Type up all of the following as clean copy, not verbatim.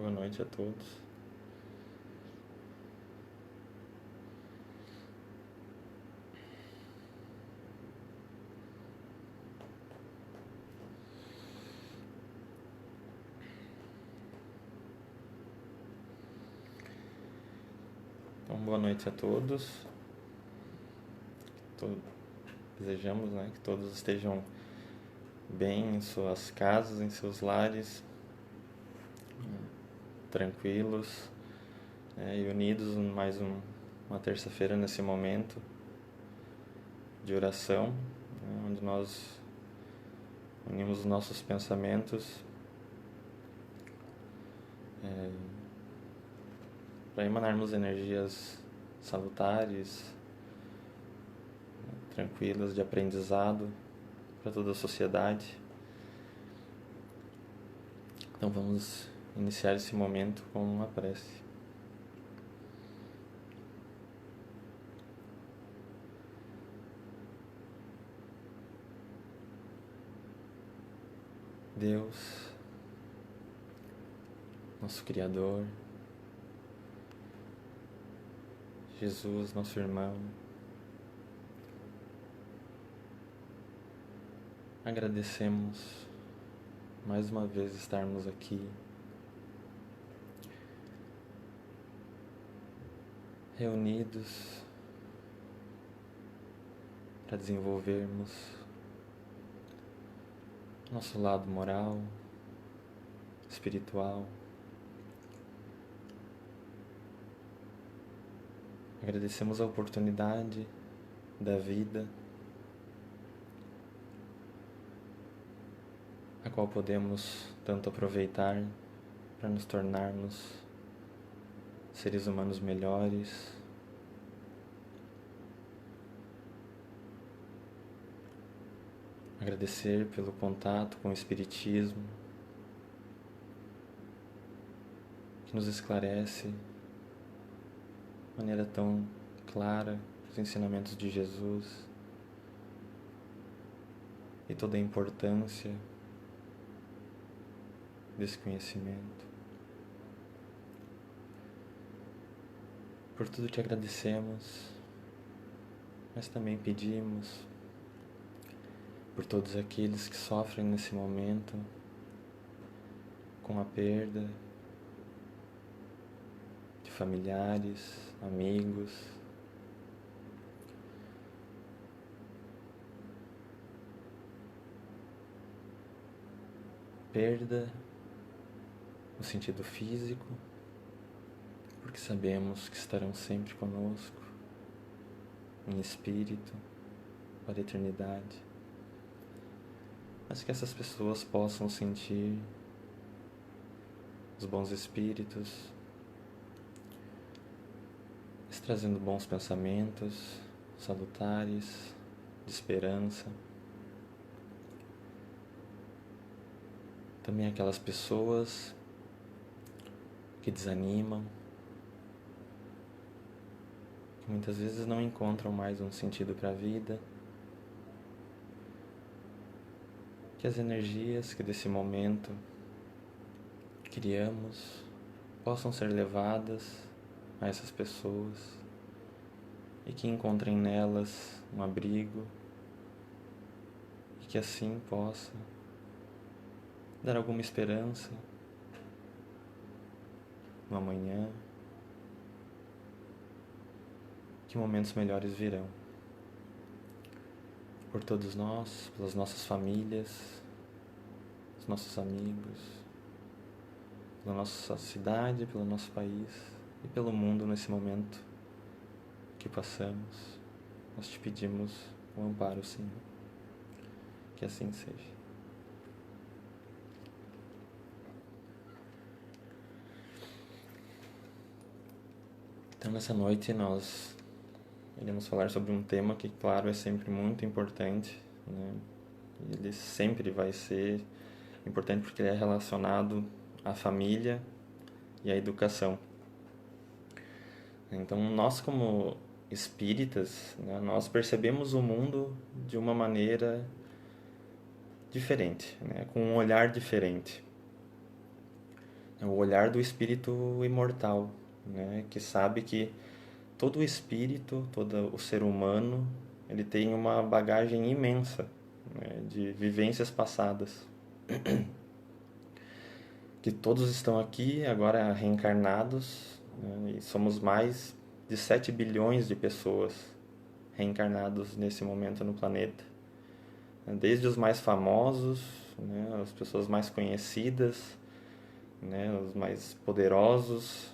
Boa noite a todos. Então, boa noite a todos. Desejamos, que todos estejam bem em suas casas, em seus lares, tranquilos, e unidos em mais uma terça-feira nesse momento de oração, onde nós unimos os nossos pensamentos para emanarmos energias salutares, tranquilas, de aprendizado para toda a sociedade. Então vamos iniciar esse momento com uma prece. Deus, nosso Criador, Jesus, nosso irmão, agradecemos mais uma vez estarmos aqui, reunidos para desenvolvermos nosso lado moral, espiritual. Agradecemos a oportunidade da vida, a qual podemos tanto aproveitar para nos tornarmos seres humanos melhores, agradecer pelo contato com o Espiritismo, que nos esclarece de maneira tão clara os ensinamentos de Jesus e toda a importância desse conhecimento. Por tudo te agradecemos, mas também pedimos por todos aqueles que sofrem nesse momento com a perda de familiares, amigos, perda no sentido físico, porque sabemos que estarão sempre conosco, em espírito, para a eternidade. Mas que essas pessoas possam sentir os bons espíritos, trazendo bons pensamentos salutares, de esperança. Também aquelas pessoas que desanimam, que muitas vezes não encontram mais um sentido para a vida, que as energias que desse momento criamos possam ser levadas a essas pessoas e que encontrem nelas um abrigo e que assim possa dar alguma esperança no amanhã, que momentos melhores virão. Por todos nós, pelas nossas famílias, os nossos amigos, pela nossa cidade, pelo nosso país e pelo mundo nesse momento que passamos, nós te pedimos o amparo, Senhor. Que assim seja. Então, nessa noite nós iremos falar sobre um tema que, claro, é sempre muito importante, Ele sempre vai ser importante porque ele é relacionado à família e à educação. Então, nós como espíritas, nós percebemos o mundo de uma maneira diferente, com um olhar diferente. É o olhar do espírito imortal, né? Que sabe que todo o espírito, todo o ser humano, ele tem uma bagagem imensa, né, de vivências passadas. Que todos estão aqui agora reencarnados, né, e somos mais de 7 bilhões de pessoas reencarnados nesse momento no planeta. Desde os mais famosos, né, as pessoas mais conhecidas, né, os mais poderosos,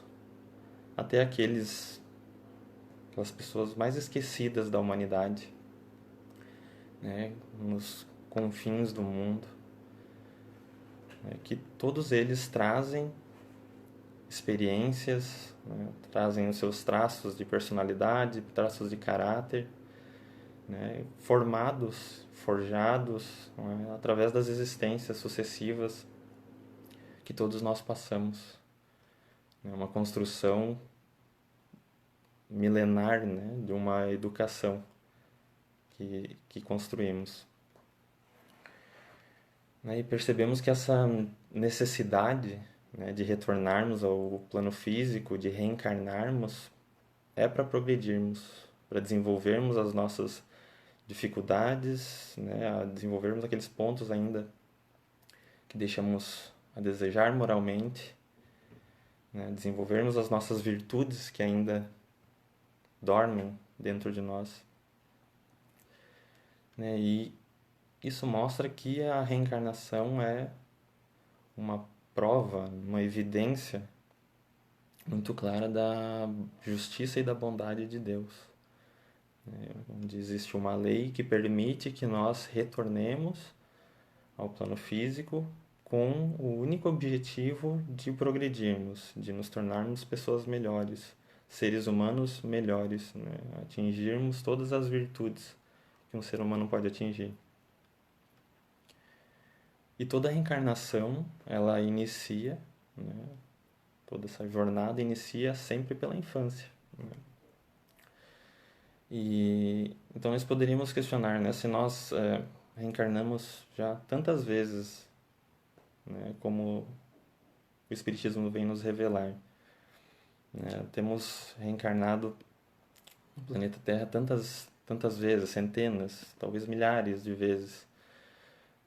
até aquelas pessoas mais esquecidas da humanidade, né, nos confins do mundo, né, que todos eles trazem experiências, né, trazem os seus traços de personalidade, traços de caráter, né, forjados, né, através das existências sucessivas que todos nós passamos. É uma construção milenar, né, de uma educação que construímos. E percebemos que essa necessidade, né, de retornarmos ao plano físico, de reencarnarmos, é para progredirmos, para desenvolvermos as nossas dificuldades, né, a desenvolvermos aqueles pontos ainda que deixamos a desejar moralmente, né, desenvolvermos as nossas virtudes que ainda dormem dentro de nós, né, e isso mostra que a reencarnação é uma prova, uma evidência muito clara da justiça e da bondade de Deus, né, onde existe uma lei que permite que nós retornemos ao plano físico com o único objetivo de progredirmos, de nos tornarmos pessoas melhores, seres humanos melhores, né, atingirmos todas as virtudes que um ser humano pode atingir. E toda reencarnação, ela inicia, né, toda essa jornada inicia sempre pela infância, né? E então nós poderíamos questionar, né, se nós reencarnamos já tantas vezes, né, como o Espiritismo vem nos revelar, né? Temos reencarnado no planeta Terra tantas vezes, centenas, talvez milhares de vezes,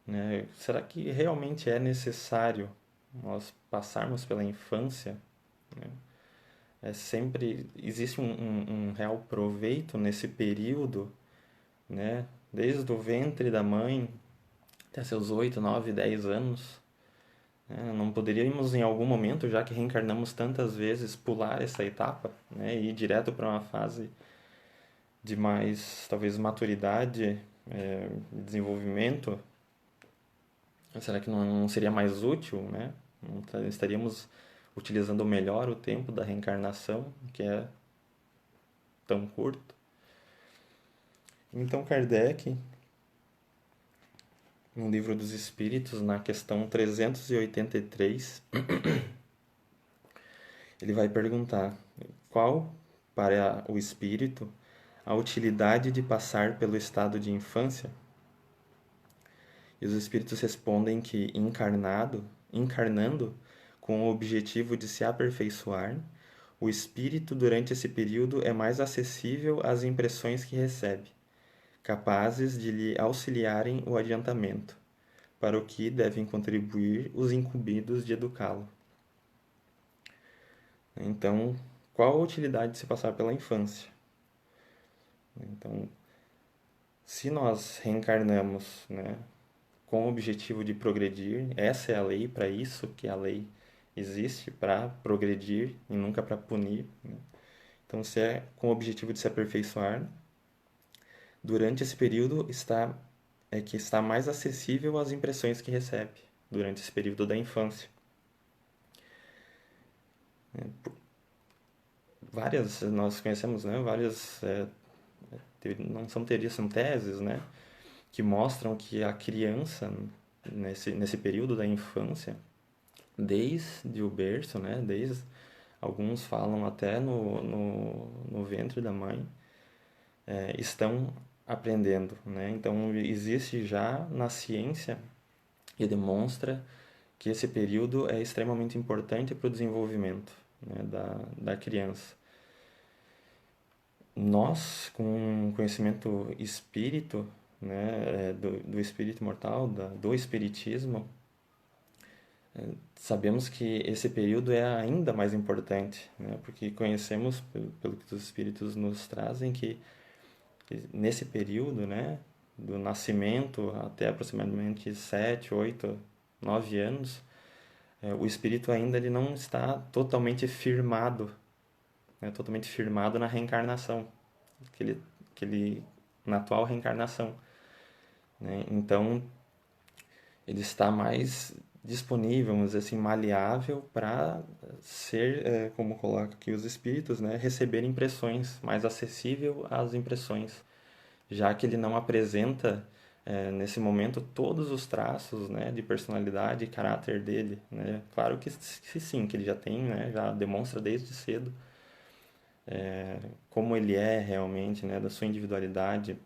né? Será que realmente é necessário nós passarmos pela infância, né? Sempre existe um real proveito nesse período, né? Desde o ventre da mãe até seus 8, 9, 10 anos, né? Não poderíamos em algum momento, já que reencarnamos tantas vezes, pular essa etapa, né? E ir direto para uma fase de mais, talvez, maturidade, desenvolvimento? Será que não seria mais útil, né? Não estaríamos utilizando melhor o tempo da reencarnação, que é tão curto? Então Kardec, no Livro dos Espíritos, na questão 383, ele vai perguntar qual, para o espírito, a utilidade de passar pelo estado de infância? E os espíritos respondem que encarnando com o objetivo de se aperfeiçoar, o espírito durante esse período é mais acessível às impressões que recebe, capazes de lhe auxiliarem o adiantamento, para o que devem contribuir os incumbidos de educá-lo. Então, qual a utilidade de se passar pela infância? Então, se nós reencarnamos, né, com o objetivo de progredir, essa é a lei, para isso que a lei existe, para progredir e nunca para punir, né? Então, se é com o objetivo de se aperfeiçoar, durante esse período que está mais acessível às impressões que recebe, durante esse período da infância. Nós conhecemos, né, várias, não são teorias, são teses, né, que mostram que a criança, nesse período da infância, desde o berço, né, alguns falam até no ventre da mãe, estão aprendendo, né? Então existe já na ciência e demonstra que esse período é extremamente importante para o desenvolvimento, né, da criança. Nós, com conhecimento espírito, né, do espírito imortal, do espiritismo, sabemos que esse período é ainda mais importante, né, porque conhecemos, pelo que os espíritos nos trazem, que nesse período, né, do nascimento até aproximadamente 7, 8, 9 anos, o espírito ainda ele não está totalmente firmado, né, totalmente firmado na reencarnação, que ele, na atual reencarnação, né? Então, ele está mais disponível, vamos dizer assim, maleável para ser, como coloca aqui os espíritos, né, receber impressões, mais acessível às impressões, já que ele não apresenta nesse momento todos os traços, né, de personalidade e caráter dele, né? Claro que sim, que ele já tem, né, já demonstra desde cedo como ele é realmente, né, da sua individualidade,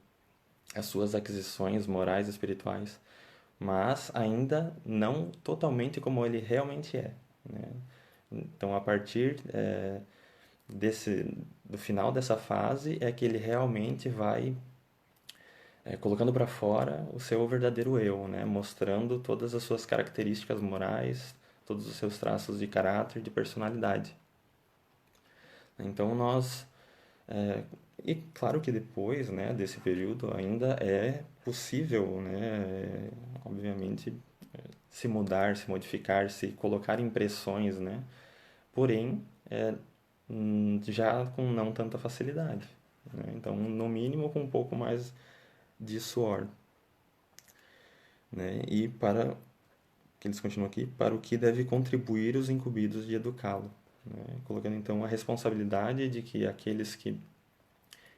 as suas aquisições morais e espirituais, mas ainda não totalmente como ele realmente é, né? Então, a partir do final dessa fase é que ele realmente vai colocando para fora o seu verdadeiro eu, né? Mostrando todas as suas características morais, todos os seus traços de caráter, de personalidade. Então nós e claro que depois, né, desse período ainda é possível, né, obviamente se mudar, se modificar, se colocar impressões, né? Porém, já com não tanta facilidade, né? Então, no mínimo com um pouco mais de suor, né? E para que eles continuam aqui, para o que deve contribuir os incumbidos de educá-lo, né? Colocando então a responsabilidade de que aqueles que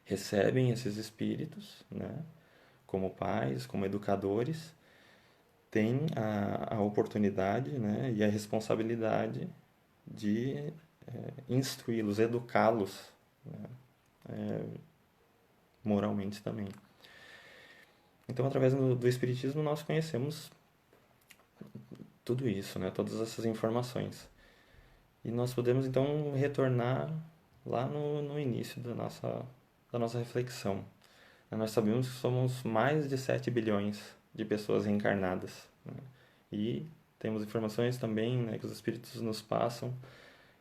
recebem esses espíritos, né, como pais, como educadores, têm a oportunidade, né, e a responsabilidade de instruí-los, educá-los, né, moralmente também. Então, através do Espiritismo, nós conhecemos tudo isso, né, todas essas informações. E nós podemos, então, retornar lá no início da nossa reflexão. Nós sabemos que somos mais de 7 bilhões de pessoas reencarnadas, né? E temos informações também, né, que os espíritos nos passam,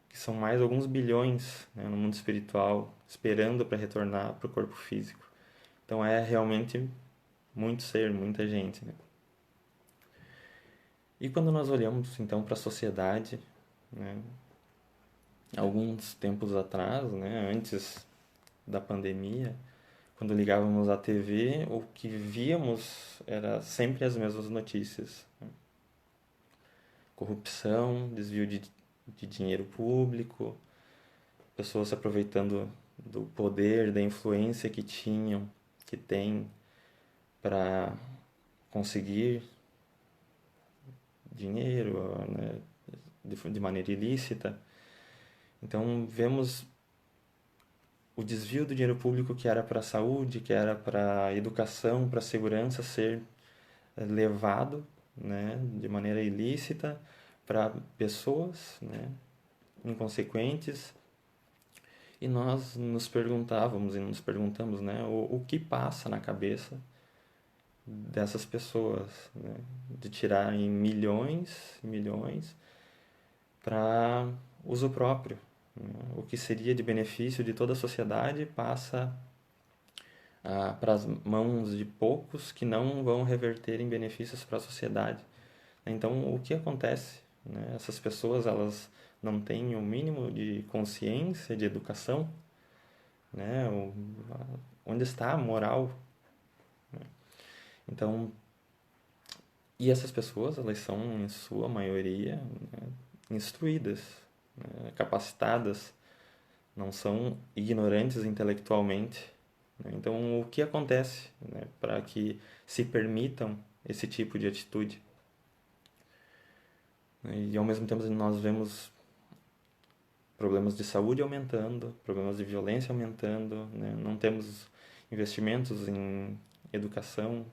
que são mais alguns bilhões, né, no mundo espiritual, esperando para retornar para o corpo físico. Então é realmente muito ser, muita gente, né? E quando nós olhamos então para a sociedade, né, alguns tempos atrás, né, antes da pandemia, quando ligávamos a TV, o que víamos era sempre as mesmas notícias, né? Corrupção, desvio de dinheiro público, pessoas se aproveitando do poder, da influência que tinham, que têm para conseguir dinheiro, né, de maneira ilícita. Então vemos o desvio do dinheiro público que era para a saúde, que era para a educação, para a segurança ser levado, né, de maneira ilícita para pessoas, né, inconsequentes. E nós nos perguntávamos e nos perguntamos, né, o que passa na cabeça dessas pessoas, né, de tirar em milhões e milhões para uso próprio, né? O que seria de benefício de toda a sociedade passa para as mãos de poucos que não vão reverter em benefícios para a sociedade. Então, o que acontece? Né? Essas pessoas elas não têm o mínimo de consciência, de educação, né? Onde está a moral? Então, e essas pessoas elas são em sua maioria, né, instruídas, né, capacitadas, não são ignorantes intelectualmente, né? Então, o que acontece, né, para que se permitam esse tipo de atitude? E ao mesmo tempo nós vemos problemas de saúde aumentando, problemas de violência aumentando, né? Não temos investimentos em educação,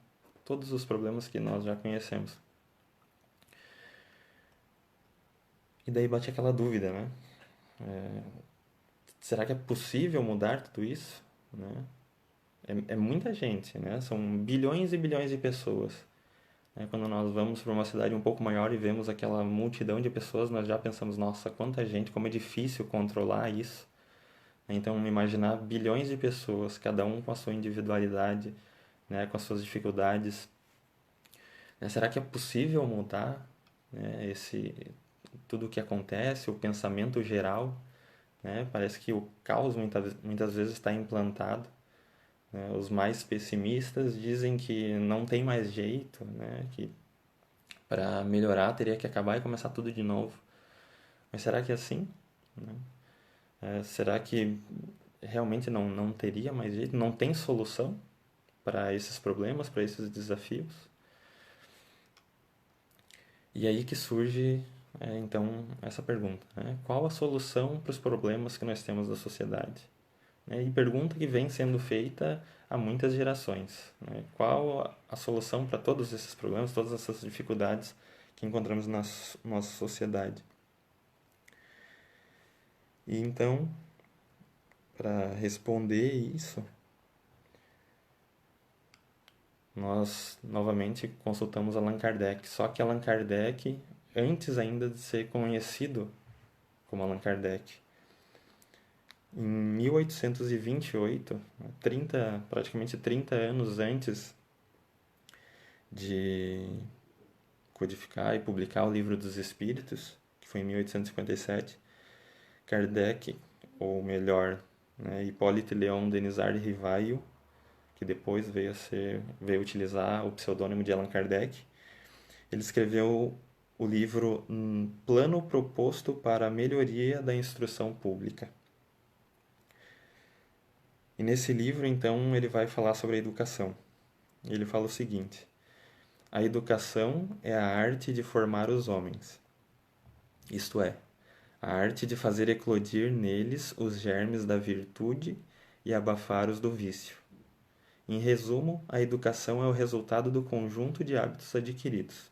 todos os problemas que nós já conhecemos. E daí bate aquela dúvida, né? Será que é possível mudar tudo isso? Né? É muita gente, né? São bilhões e bilhões de pessoas. Né? Quando nós vamos para uma cidade um pouco maior e vemos aquela multidão de pessoas, nós já pensamos, nossa, quanta gente, como é difícil controlar isso. Então, imaginar bilhões de pessoas, cada um com a sua individualidade, né? Com as suas dificuldades. Né? Será que é possível mudar, né? Tudo o que acontece, o pensamento geral? Né? Parece que o caos muitas vezes está implantado. Né? Os mais pessimistas dizem que não tem mais jeito, né? Que para melhorar teria que acabar e começar tudo de novo. Mas será que é assim? Né? Será que realmente não teria mais jeito? Não tem solução para esses problemas, para esses desafios? E aí que surge, então, essa pergunta, né? Qual a solução para os problemas que nós temos da sociedade? E pergunta que vem sendo feita há muitas gerações, né? Qual a solução para todos esses problemas, todas essas dificuldades que encontramos na nossa sociedade? E então, para responder isso, nós novamente consultamos Allan Kardec. Só que Allan Kardec, antes ainda de ser conhecido como Allan Kardec, em 1828, praticamente 30 anos antes de codificar e publicar o Livro dos Espíritos, que foi em 1857, Kardec, ou melhor, né, Hippolyte Léon Denisard Rivail, que depois veio utilizar o pseudônimo de Allan Kardec, ele escreveu o livro Plano Proposto para a Melhoria da Instrução Pública. E nesse livro, então, ele vai falar sobre a educação. Ele fala o seguinte: a educação é a arte de formar os homens, isto é, a arte de fazer eclodir neles os germes da virtude e abafar os do vício. Em resumo, a educação é o resultado do conjunto de hábitos adquiridos.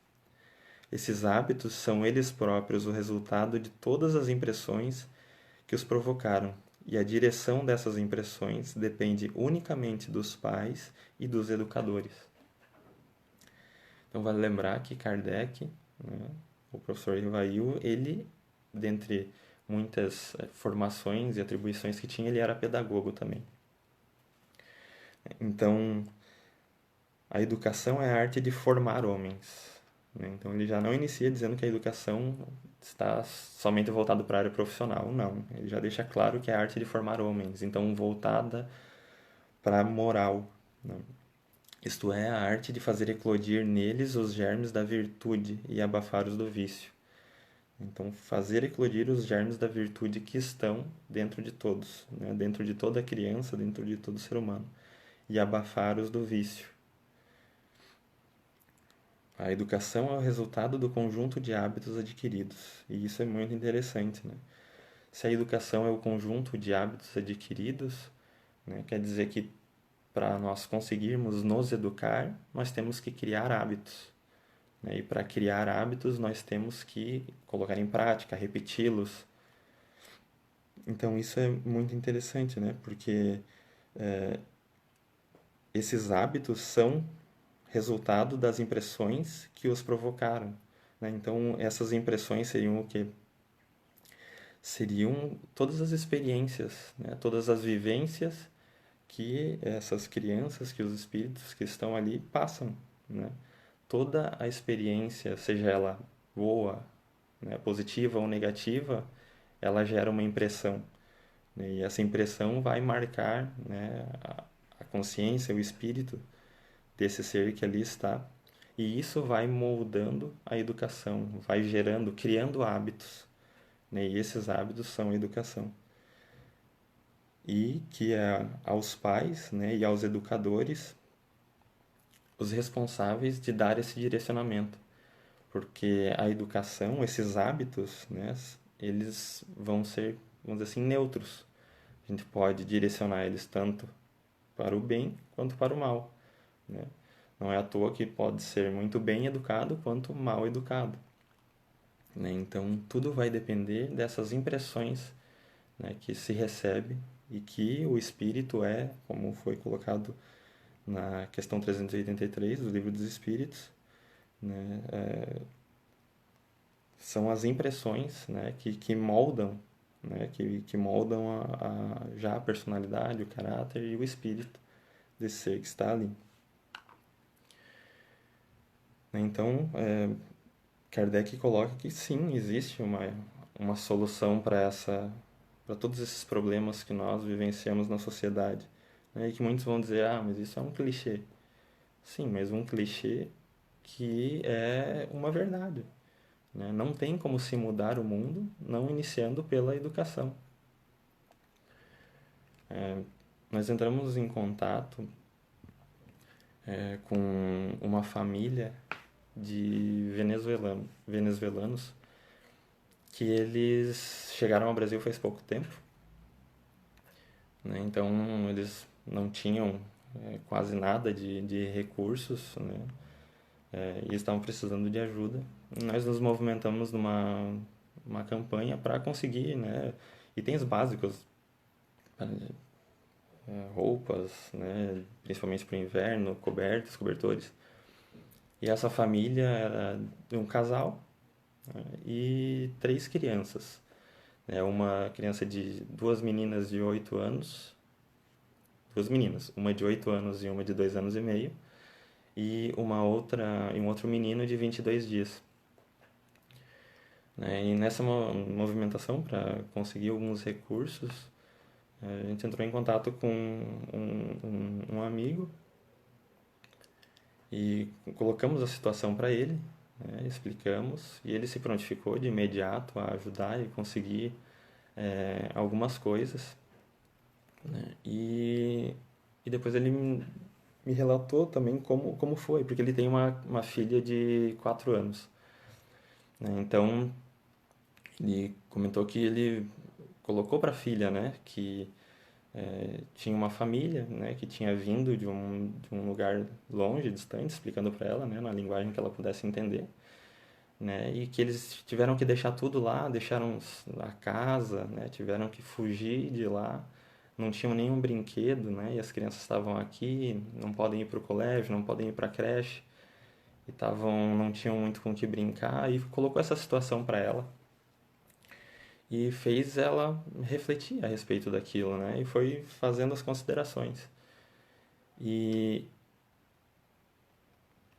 Esses hábitos são eles próprios o resultado de todas as impressões que os provocaram, e a direção dessas impressões depende unicamente dos pais e dos educadores. Então vale lembrar que Kardec, né, o professor Rivail, ele, dentre muitas formações e atribuições que tinha, ele era pedagogo também. Então, a educação é a arte de formar homens. Né? Então, ele já não inicia dizendo que a educação está somente voltada para a área profissional. Não, ele já deixa claro que é a arte de formar homens, então voltada para a moral. Né? Isto é, a arte de fazer eclodir neles os germes da virtude e abafar os do vício. Então, fazer eclodir os germes da virtude que estão dentro de todos, né? Dentro de toda criança, dentro de todo ser humano, e abafar os do vício. A educação é o resultado do conjunto de hábitos adquiridos, e isso é muito interessante, né? Se a educação é o conjunto de hábitos adquiridos, né, quer dizer que para nós conseguirmos nos educar, nós temos que criar hábitos. Né? E para criar hábitos, nós temos que colocar em prática, repeti-los. Então, isso é muito interessante, né? Porque esses hábitos são resultado das impressões que os provocaram. Né? Então, essas impressões seriam o quê? Seriam todas as experiências, né? Todas as vivências que essas crianças, que os espíritos que estão ali passam. Né? Toda a experiência, seja ela boa, né, positiva ou negativa, ela gera uma impressão. Né? E essa impressão vai marcar, né, a consciência, o espírito desse ser que ali está. E isso vai moldando a educação, vai gerando, criando hábitos. Né? E esses hábitos são a educação. E que é aos pais, né, e aos educadores os responsáveis de dar esse direcionamento. Porque a educação, esses hábitos, né, eles vão ser, vamos dizer assim, neutros. A gente pode direcionar eles tanto para o bem quanto para o mal. Né? Não é à toa que pode ser muito bem educado quanto mal educado. né? Então, tudo vai depender dessas impressões, né, que se recebe e que o espírito é, como foi colocado na questão 383 do Livro dos Espíritos, né, são as impressões, né, que moldam, né, que moldam já a personalidade, o caráter e o espírito desse ser que está ali. Então, Kardec coloca que sim, existe uma solução para todos esses problemas que nós vivenciamos na sociedade. Né? E que muitos vão dizer, mas isso é um clichê. Sim, mas um clichê que é uma verdade. Né? Não tem como se mudar o mundo não iniciando pela educação. Nós entramos em contato com uma família de venezuelanos que eles chegaram ao Brasil faz pouco tempo, né? Então eles não tinham quase nada de recursos, né? E estavam precisando de ajuda. Nós nos movimentamos numa uma campanha para conseguir, né, itens básicos, roupas, né, principalmente para o inverno, cobertas, cobertores. E essa família era de um casal, né, e 3 crianças. Uma criança de 2 meninas de 8 anos, 2 meninas, uma de 8 anos e uma de 2 anos e meio, e um outro menino de 22 dias. Né? E nessa movimentação para conseguir alguns recursos, a gente entrou em contato com um amigo e colocamos a situação para ele, né? Explicamos, e ele se prontificou de imediato a ajudar e conseguir algumas coisas. Né? E depois ele me relatou também como foi, porque ele tem uma filha de 4 anos. Né? Então, ele comentou que ele colocou para a filha, né, que tinha uma família, né, que tinha vindo de um lugar longe, distante, explicando para ela, né, na linguagem que ela pudesse entender, né, e que eles tiveram que deixar tudo lá, deixaram a casa, né, tiveram que fugir de lá, não tinham nenhum brinquedo, né, e as crianças estavam aqui, não podem ir para o colégio, não podem ir para a creche, e não tinham muito com o que brincar, e colocou essa situação para ela e fez ela refletir a respeito daquilo, né? E foi fazendo as considerações. E,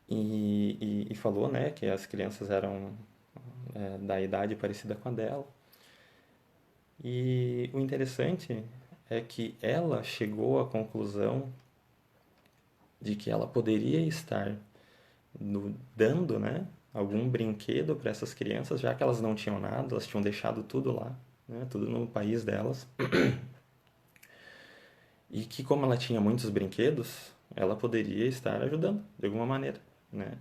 e falou, né, que as crianças eram da idade parecida com a dela. E o interessante é que ela chegou à conclusão de que ela poderia estar dando, né, algum brinquedo para essas crianças, já que elas não tinham nada, elas tinham deixado tudo lá, né, tudo no país delas. E que como ela tinha muitos brinquedos, ela poderia estar ajudando de alguma maneira, né?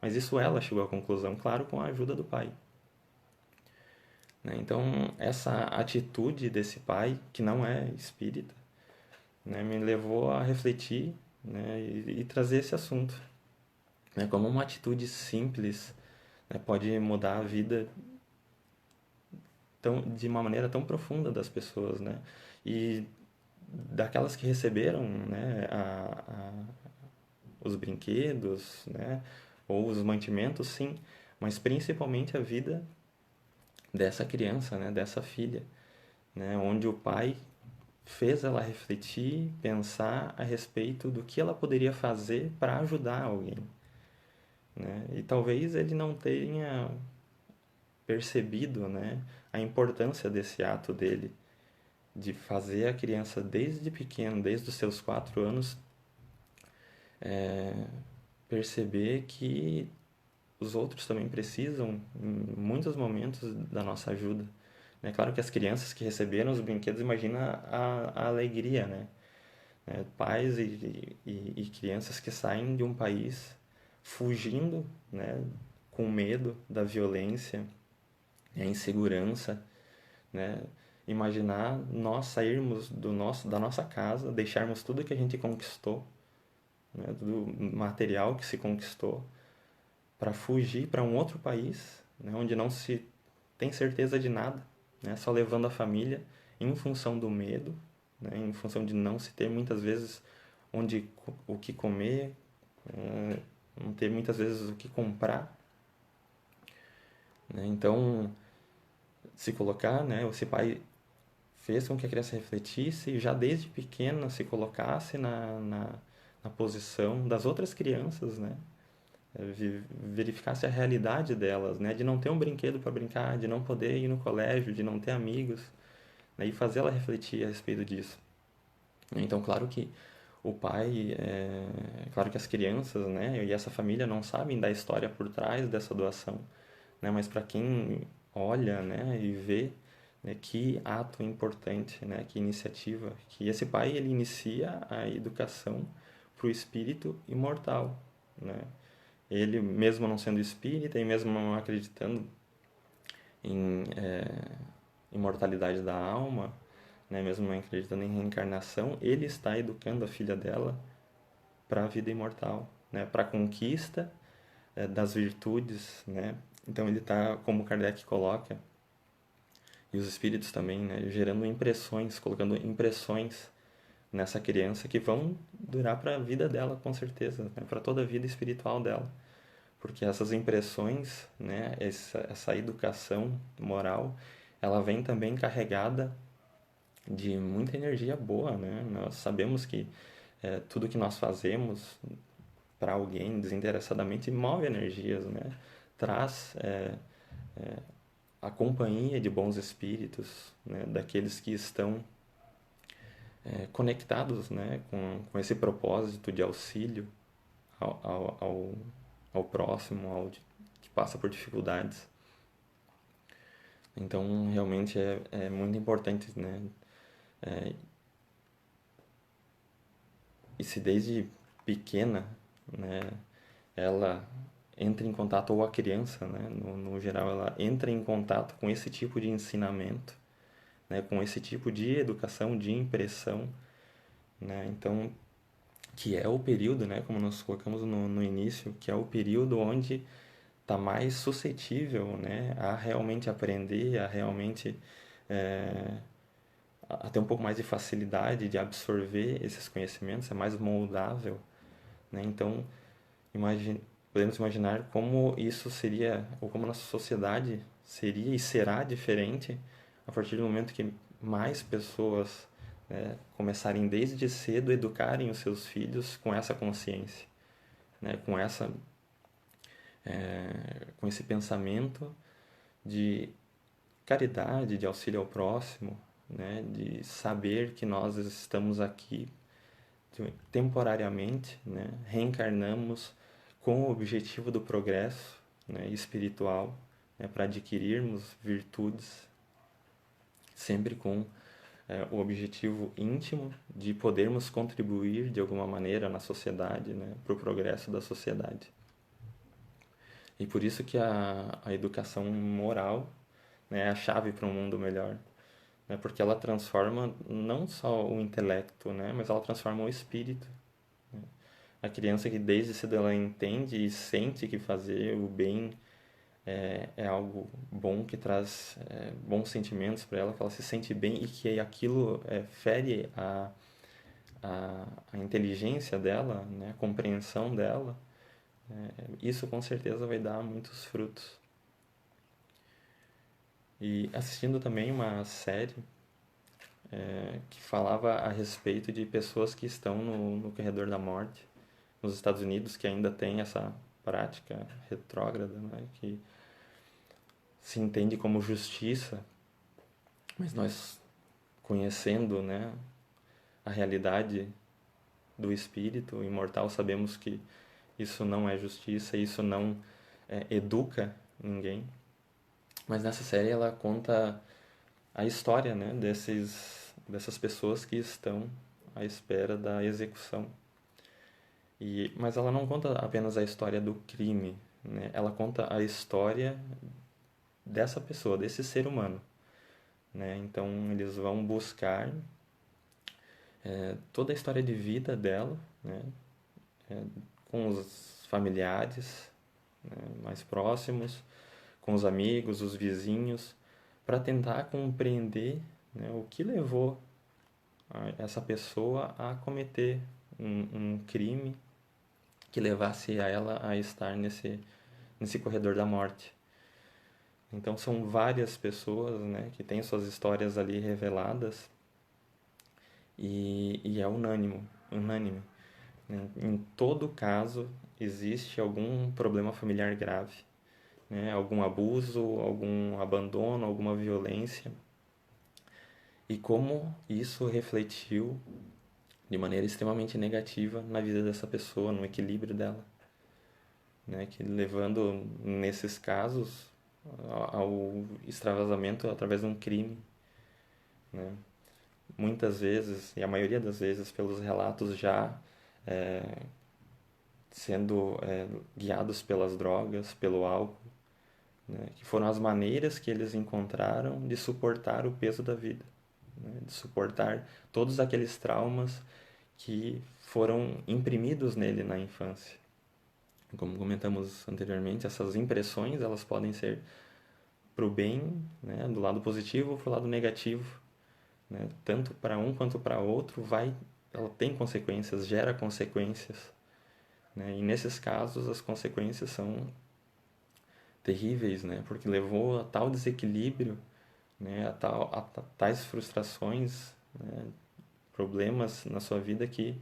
Mas isso ela chegou à conclusão, claro, com a ajuda do pai. Né? Então, essa atitude desse pai, que não é espírita, né, me levou a refletir, né, e trazer esse assunto. Né, como uma atitude simples, né, pode mudar a vida de uma maneira tão profunda das pessoas. Né? E daquelas que receberam, né, os brinquedos, né, ou os mantimentos, sim, mas principalmente a vida dessa criança, né, dessa filha, né, onde o pai fez ela refletir, pensar a respeito do que ela poderia fazer para ajudar alguém. Né? E talvez ele não tenha percebido, né, a importância desse ato dele, de fazer a criança desde pequeno, desde os seus 4 anos, perceber que os outros também precisam, em muitos momentos, da nossa ajuda. É claro que as crianças que receberam os brinquedos, imagina a alegria, né? Pais e crianças que saem de um país fugindo, né, com medo da violência, a insegurança, né? Imaginar nós sairmos da nossa casa, deixarmos tudo que a gente conquistou, né, do material que se conquistou, para fugir para um outro país, né, onde não se tem certeza de nada, né, só levando a família em função do medo, né, em função de não se ter muitas vezes o que comer, não ter muitas vezes o que comprar, né? Então, se colocar, né, esse pai fez com que a criança refletisse e já desde pequena se colocasse na posição das outras crianças, né? Verificasse a realidade delas, né? De não ter um brinquedo para brincar, de não poder ir no colégio, de não ter amigos, né? E fazer ela refletir a respeito disso. Então, claro que o pai, claro que as crianças, né? E essa família não sabem da história por trás dessa doação, né? Mas para quem olha, né? E vê, né? Que ato importante, né? Que iniciativa, que esse pai ele inicia a educação para o espírito imortal, né? Ele, mesmo não sendo espírita e mesmo não acreditando em imortalidade da alma, né, mesmo não acreditando em reencarnação, ele está educando a filha dela para a vida imortal, né, para a conquista das virtudes, né. Então ele está, como Kardec coloca, e os espíritos também, né, gerando impressões, colocando impressões nessa criança que vão durar para a vida dela, com certeza, né, para toda a vida espiritual dela. Porque essas impressões, né, essa educação moral, ela vem também carregada de muita energia boa, né? Nós sabemos que tudo que nós fazemos para alguém desinteressadamente move energias, né? Traz a companhia de bons espíritos, né? Daqueles que estão conectados, né? Com esse propósito de auxílio ao próximo, que passa por dificuldades. Então, realmente é muito importante, né? E se desde pequena, né, ela entra em contato, ou a criança, né, no geral, ela entra em contato com esse tipo de ensinamento, né, com esse tipo de educação, de impressão, né, então, que é o período, né, como nós colocamos no início, que é o período onde está mais suscetível, né, a realmente aprender, a realmente a ter um pouco mais de facilidade de absorver esses conhecimentos, é mais moldável, né? Então, imagine, podemos imaginar como isso seria, ou como nossa sociedade seria e será diferente a partir do momento que mais pessoas, né, começarem desde cedo a educarem os seus filhos com essa consciência, né, com esse pensamento de caridade, de auxílio ao próximo, né, de saber que nós estamos aqui temporariamente, né, reencarnamos com o objetivo do progresso, né, espiritual, né, para adquirirmos virtudes, sempre com o objetivo íntimo de podermos contribuir de alguma maneira na sociedade, né, para o progresso da sociedade. E por isso que a educação moral, né, é a chave para um mundo melhor, né, porque ela transforma não só o intelecto, né, mas ela transforma o espírito. A criança que desde cedo ela entende e sente que fazer o bem é algo bom, que traz bons sentimentos para ela, que ela se sente bem e que aquilo fere a inteligência dela, né, a compreensão dela, isso com certeza vai dar muitos frutos. E assistindo também uma série que falava a respeito de pessoas que estão no corredor da morte, nos Estados Unidos, que ainda tem essa prática retrógrada, né, que se entende como justiça, mas nós, conhecendo, né, a realidade do espírito imortal, sabemos que isso não é justiça, isso não educa ninguém. Mas nessa série ela conta a história, né, dessas pessoas que estão à espera da execução. Mas ela não conta apenas a história do crime, né? Ela conta a história dessa pessoa, desse ser humano, né? Então eles vão buscar toda a história de vida dela, né? Com os familiares, né, mais próximos, com os amigos, os vizinhos, para tentar compreender, né, o que levou essa pessoa a cometer um crime que levasse a ela a estar nesse corredor da morte. Então são várias pessoas, né, que têm suas histórias ali reveladas e é unânime. Né? Em todo caso existe algum problema familiar grave, né? Algum abuso, algum abandono, alguma violência. E como isso refletiu de maneira extremamente negativa na vida dessa pessoa, no equilíbrio dela, né? Que levando nesses casos ao extravasamento através de um crime, né? Muitas vezes, e a maioria das vezes, pelos relatos já sendo guiados pelas drogas, pelo álcool, né? Que foram as maneiras que eles encontraram de suportar o peso da vida, né? De suportar todos aqueles traumas que foram imprimidos nele na infância. Como comentamos anteriormente, essas impressões elas podem ser para o bem, né? Do lado positivo ou para o lado negativo, né? Tanto para um quanto para outro ela tem consequências, gera consequências, né? E nesses casos as consequências são terríveis, né? Porque levou a tal desequilíbrio, né? A tais frustrações, né? Problemas na sua vida que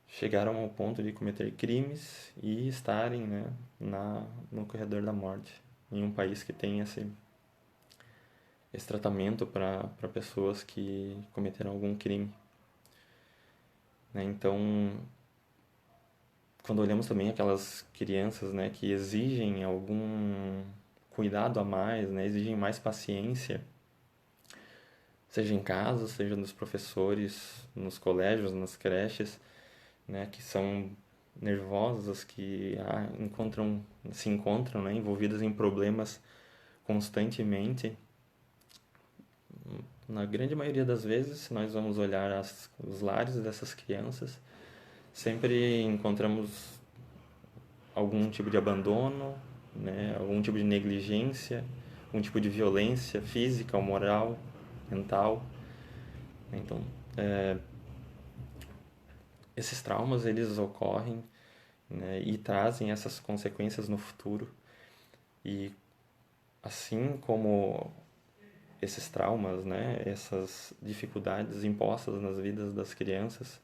chegaram ao ponto de cometer crimes e estarem, né, no corredor da morte, em um país que tem esse tratamento para pessoas que cometeram algum crime, né? Então, quando olhamos também aquelas crianças, né, que exigem algum cuidado a mais, né, exigem mais paciência, seja em casa, seja dos professores, nos colégios, nas creches, né, que são nervosas, que se encontram, né, envolvidas em problemas constantemente. Na grande maioria das vezes, se nós vamos olhar os lares dessas crianças, sempre encontramos algum tipo de abandono, né, algum tipo de negligência, algum tipo de violência física ou moral, mental. Então, esses traumas eles ocorrem, né, e trazem essas consequências no futuro. E assim como esses traumas, né, essas dificuldades impostas nas vidas das crianças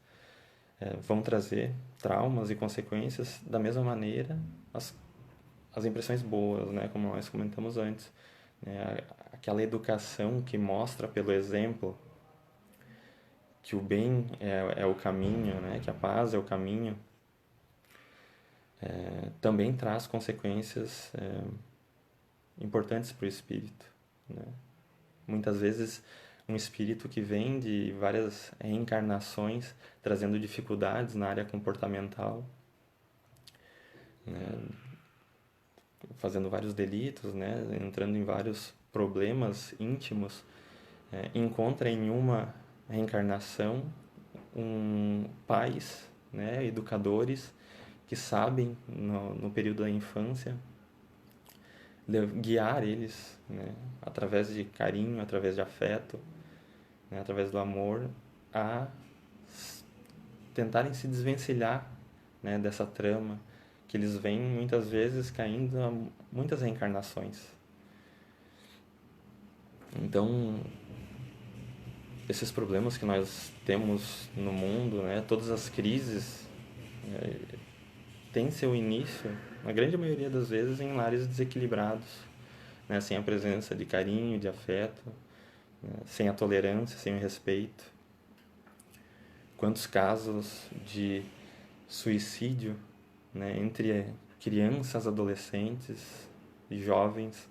vão trazer traumas e consequências, da mesma maneira as impressões boas, né, como nós comentamos antes, né, aquela educação que mostra pelo exemplo que o bem é o caminho, né, que a paz é o caminho, também traz consequências importantes para o espírito, né? Muitas vezes um espírito que vem de várias reencarnações trazendo dificuldades na área comportamental, né? Fazendo vários delitos, né? Entrando em vários problemas íntimos, encontra em uma reencarnação pais, né? Educadores que sabem no período da infância guiar eles, né, através de carinho, através de afeto, né, através do amor, a tentarem se desvencilhar, né, dessa trama que eles vêm muitas vezes caindo a muitas reencarnações. Então, esses problemas que nós temos no mundo, né, todas as crises, têm seu início, na grande maioria das vezes, em lares desequilibrados, né, sem a presença de carinho, de afeto, né, sem a tolerância, sem o respeito. Quantos casos de suicídio, né, entre crianças, adolescentes e jovens,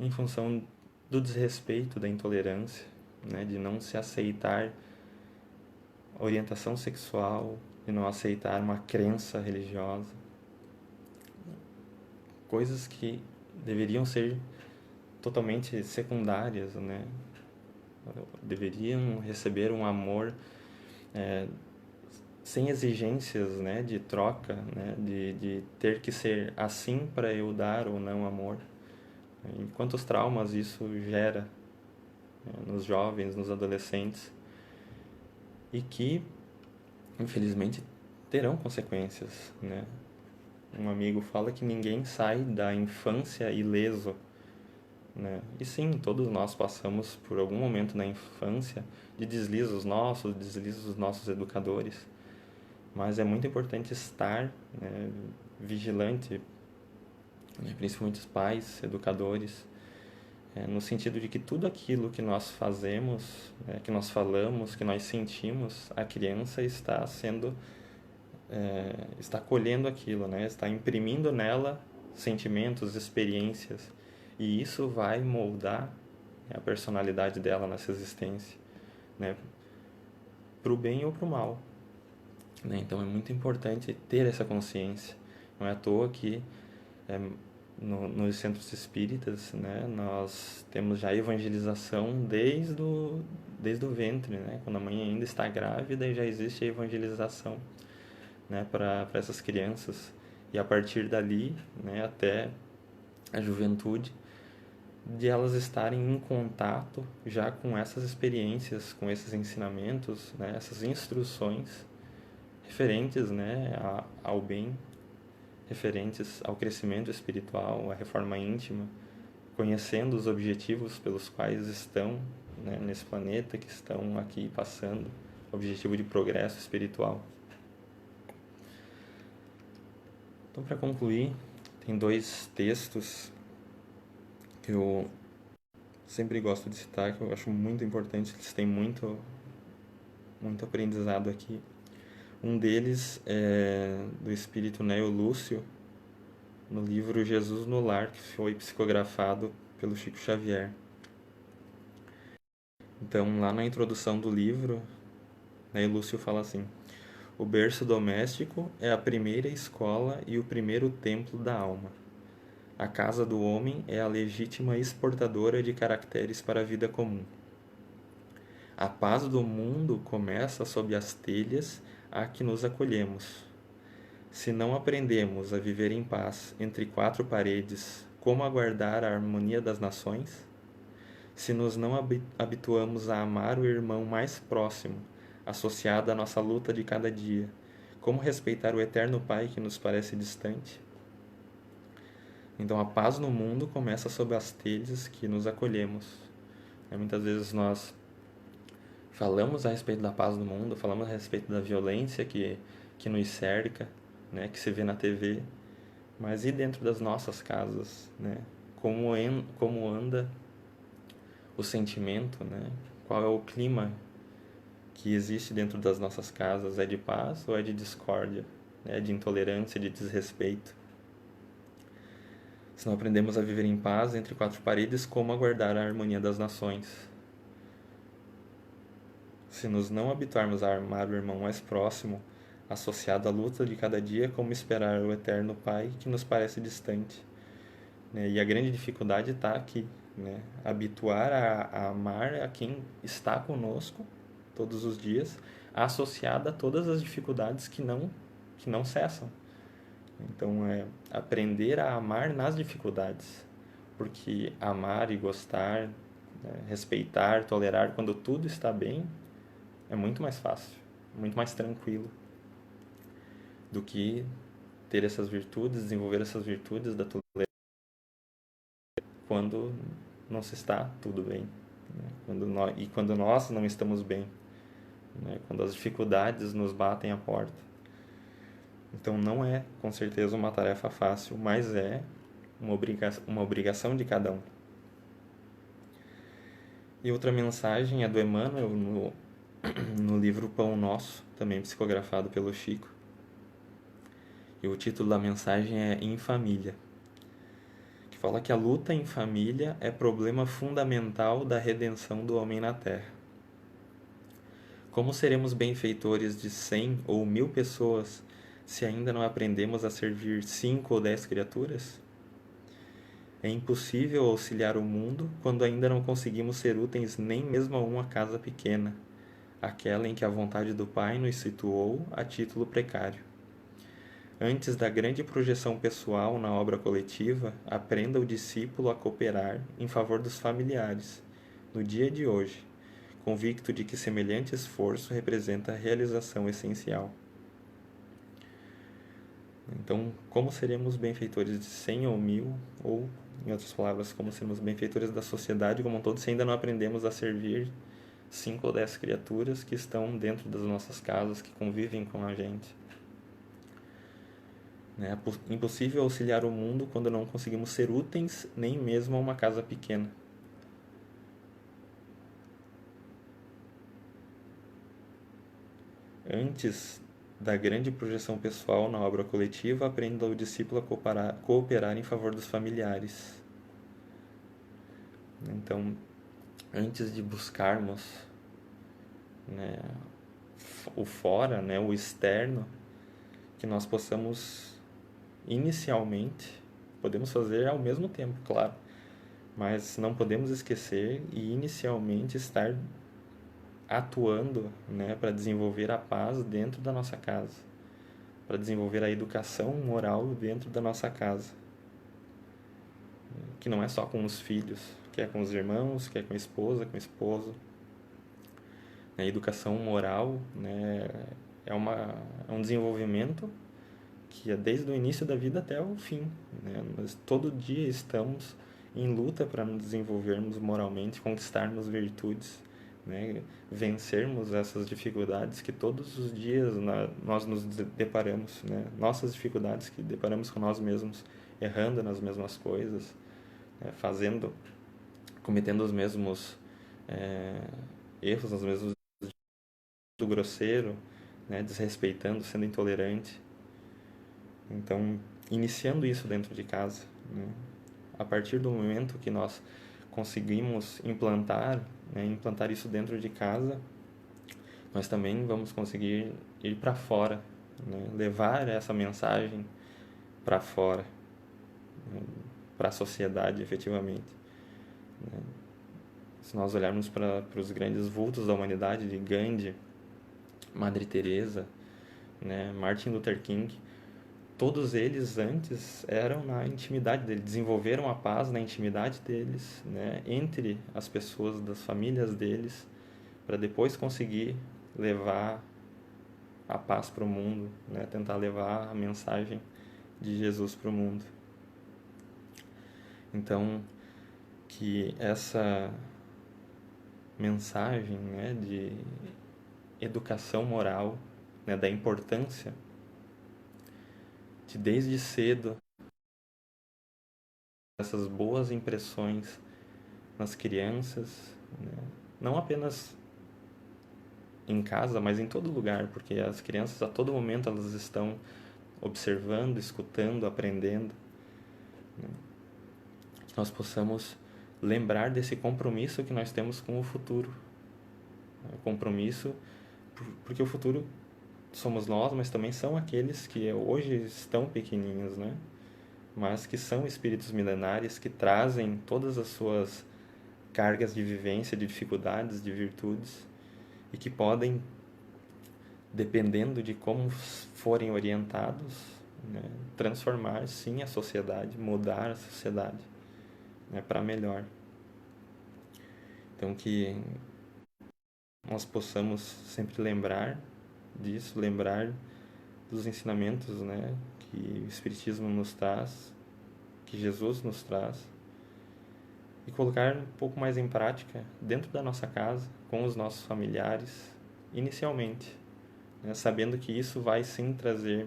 em função do desrespeito, da intolerância, né, de não se aceitar orientação sexual, de não aceitar uma crença religiosa. Coisas que deveriam ser totalmente secundárias, né? Deveriam receber um amor sem exigências, né, de troca, né, de ter que ser assim para eu dar ou não amor, E quantos traumas isso gera, né, nos jovens, nos adolescentes, e que, infelizmente, terão consequências, né? Um amigo fala que ninguém sai da infância ileso, né? E sim, todos nós passamos por algum momento na infância de deslizes dos nossos educadores, mas é muito importante estar, né, vigilante, né, principalmente os pais, educadores, no sentido de que tudo aquilo que nós fazemos, que nós falamos, que nós sentimos, a criança está está colhendo aquilo, né? Está imprimindo nela sentimentos, experiências, e isso vai moldar, né, a personalidade dela nessa existência, né? Para o bem ou para o mal, né? Então é muito importante ter essa consciência. Não é à toa que é, nos centros espíritas, né, nós temos já evangelização desde o ventre, né? Quando a mãe ainda está grávida, já existe a evangelização, né, para essas crianças, e a partir dali, né, até a juventude, de elas estarem em contato já com essas experiências, com esses ensinamentos, né, essas instruções referentes, né, ao bem, referentes ao crescimento espiritual, à reforma íntima, conhecendo os objetivos pelos quais estão, né, nesse planeta, que estão aqui passando, objetivo de progresso espiritual. Então, para concluir, tem 2 textos que eu sempre gosto de citar, que eu acho muito importante, eles têm muito aprendizado aqui. Um deles é do espírito Neo Lúcio, no livro Jesus no Lar, que foi psicografado pelo Chico Xavier. Então, lá na introdução do livro, Neo Lúcio fala assim: o berço doméstico é a primeira escola e o primeiro templo da alma. A casa do homem é a legítima exportadora de caracteres para a vida comum. A paz do mundo começa sob as telhas a que nos acolhemos. Se não aprendemos a viver em paz entre 4 paredes, como aguardar a harmonia das nações? Se nos não habituamos a amar o irmão mais próximo, associado à nossa luta de cada dia, como respeitar o eterno Pai que nos parece distante? Então, a paz no mundo começa sob as telhas que nos acolhemos. Muitas vezes nós falamos a respeito da paz no mundo, falamos a respeito da violência que nos cerca, né, que se vê na TV, mas e dentro das nossas casas, né? Como anda o sentimento, né? Qual é o clima que existe dentro das nossas casas? É de paz ou é de discórdia? É de intolerância, de desrespeito? Se não aprendemos a viver em paz entre 4 paredes, como aguardar a harmonia das nações? Se nos não habituarmos a amar o irmão mais próximo, associado à luta de cada dia, como esperar o eterno Pai que nos parece distante? E a grande dificuldade está aqui, né? Habituar a amar a quem está conosco todos os dias, associada a todas as dificuldades que não cessam. Então, é aprender a amar nas dificuldades, porque amar e gostar, né, respeitar, tolerar quando tudo está bem, é muito mais fácil, muito mais tranquilo do que ter essas virtudes, desenvolver essas virtudes da tolerância quando não se está tudo bem, né? Quando nós não estamos bem, né? Quando as dificuldades nos batem à porta. Então não é, com certeza, uma tarefa fácil, mas é uma obrigação de cada um. E outra mensagem é do Emmanuel no livro Pão Nosso, também psicografado pelo Chico. E o título da mensagem é Em Família, que fala que a luta em família é problema fundamental da redenção do homem na Terra. Como seremos benfeitores de 100 ou 1000 pessoas se ainda não aprendemos a servir 5 ou 10 criaturas? É impossível auxiliar o mundo quando ainda não conseguimos ser úteis nem mesmo a uma casa pequena, aquela em que a vontade do Pai nos situou a título precário. Antes da grande projeção pessoal na obra coletiva, aprenda o discípulo a cooperar em favor dos familiares, no dia de hoje, convicto de que semelhante esforço representa a realização essencial. Então, como seremos benfeitores de 100 ou 1000, ou, em outras palavras, como seremos benfeitores da sociedade como um todo, se ainda não aprendemos a servir 5 ou 10 criaturas que estão dentro das nossas casas, que convivem com a gente? É impossível auxiliar o mundo quando não conseguimos ser úteis nem mesmo a uma casa pequena. Antes da grande projeção pessoal na obra coletiva, aprenda o discípulo a cooperar em favor dos familiares. Então, antes de buscarmos, né, o fora, né, o externo, que nós possamos inicialmente, podemos fazer ao mesmo tempo, claro, mas não podemos esquecer e inicialmente estar atuando, né, para desenvolver a paz dentro da nossa casa, para desenvolver a educação moral dentro da nossa casa, que não é só com os filhos, que é com os irmãos, que é com a esposa, com o esposo. A educação moral, né, é um desenvolvimento que é desde o início da vida até o fim, né? Nós todo dia estamos em luta para nos desenvolvermos moralmente, conquistarmos virtudes, né? Vencermos essas dificuldades que todos os dias nós nos deparamos, né? Nossas dificuldades que deparamos com nós mesmos, errando nas mesmas coisas, né? Cometendo os mesmos erros, os mesmos do grosseiro, né? Desrespeitando, sendo intolerante. Então, iniciando isso dentro de casa, né? A partir do momento que nós conseguimos implantar isso dentro de casa, nós também vamos conseguir ir para fora, né? Levar essa mensagem para fora, né? Para a sociedade, efetivamente, né? Se nós olharmos para os grandes vultos da humanidade, de Gandhi, Madre Teresa, né? Martin Luther King, todos eles antes eram na intimidade deles, desenvolveram a paz na intimidade deles, né, entre as pessoas das famílias deles, para depois conseguir levar a paz para o mundo, né, tentar levar a mensagem de Jesus para o mundo. Então, que essa mensagem, né, de educação moral, né, da importância de desde cedo essas boas impressões nas crianças, né? Não apenas em casa, mas em todo lugar, porque as crianças a todo momento elas estão observando, escutando, aprendendo, né? Que nós possamos lembrar desse compromisso que nós temos com o futuro, né? Compromisso, porque o futuro somos nós, mas também são aqueles que hoje estão pequenininhos, né? Mas que são espíritos milenares que trazem todas as suas cargas de vivência, de dificuldades, de virtudes, e que podem, dependendo de como forem orientados, né, transformar sim a sociedade, mudar a sociedade, né, para melhor. Então que nós possamos sempre lembrar disso, lembrar dos ensinamentos, né, que o Espiritismo nos traz, que Jesus nos traz, e colocar um pouco mais em prática dentro da nossa casa, com os nossos familiares, inicialmente, né? Sabendo que isso vai sim trazer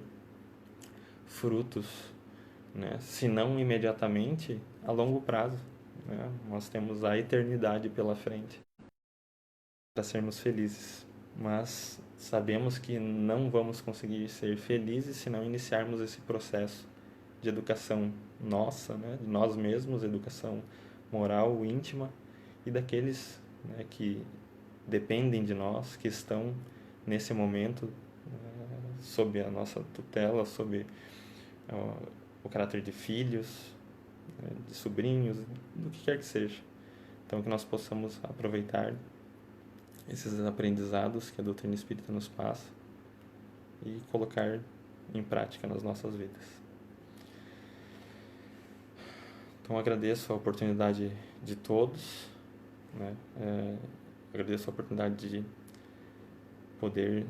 frutos, né? Se não imediatamente, a longo prazo, né? Nós temos a eternidade pela frente para sermos felizes, mas sabemos que não vamos conseguir ser felizes se não iniciarmos esse processo de educação nossa, né? De nós mesmos, educação moral, íntima, e daqueles, né, que dependem de nós, que estão nesse momento sob a nossa tutela, sob o caráter de filhos, né, de sobrinhos, do que quer que seja. Então, que nós possamos aproveitar esses aprendizados que a doutrina espírita nos passa e colocar em prática nas nossas vidas. Então agradeço a oportunidade de todos, né? Agradeço a oportunidade de poder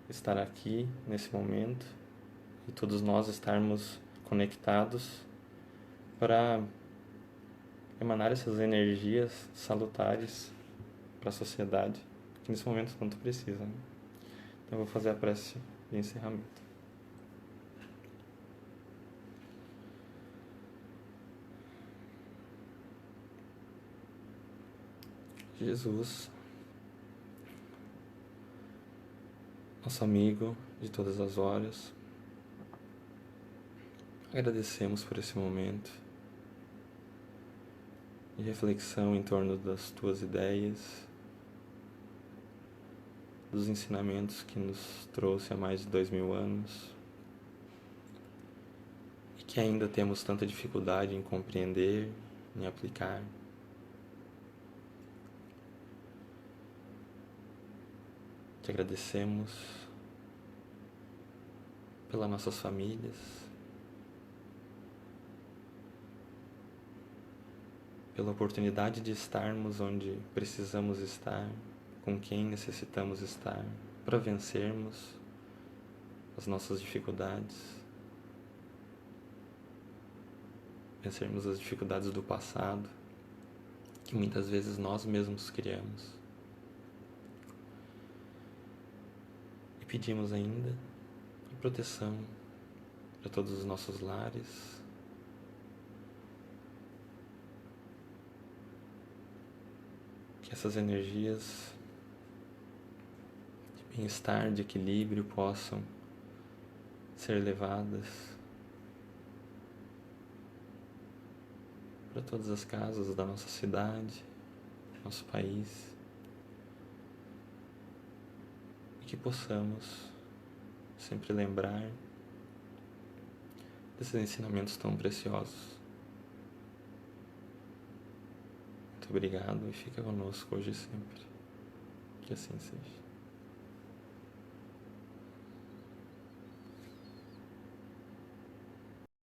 estar aqui nesse momento e todos nós estarmos conectados para emanar essas energias salutares para a sociedade que nesse momento tanto precisa, né? Então eu vou fazer a prece de encerramento. Jesus, nosso amigo de todas as horas, agradecemos por esse momento de reflexão em torno das tuas ideias, dos ensinamentos que nos trouxe há mais de 2000 anos e que ainda temos tanta dificuldade em compreender, em aplicar. Te agradecemos pelas nossas famílias, pela oportunidade de estarmos onde precisamos estar, com quem necessitamos estar, para vencermos as nossas dificuldades, vencermos as dificuldades do passado, que muitas vezes nós mesmos criamos. E pedimos ainda a proteção para todos os nossos lares, que essas energias de bem-estar, de equilíbrio possam ser levadas para todas as casas da nossa cidade, nosso país, e que possamos sempre lembrar desses ensinamentos tão preciosos. Muito obrigado e fica conosco hoje e sempre. Que assim seja.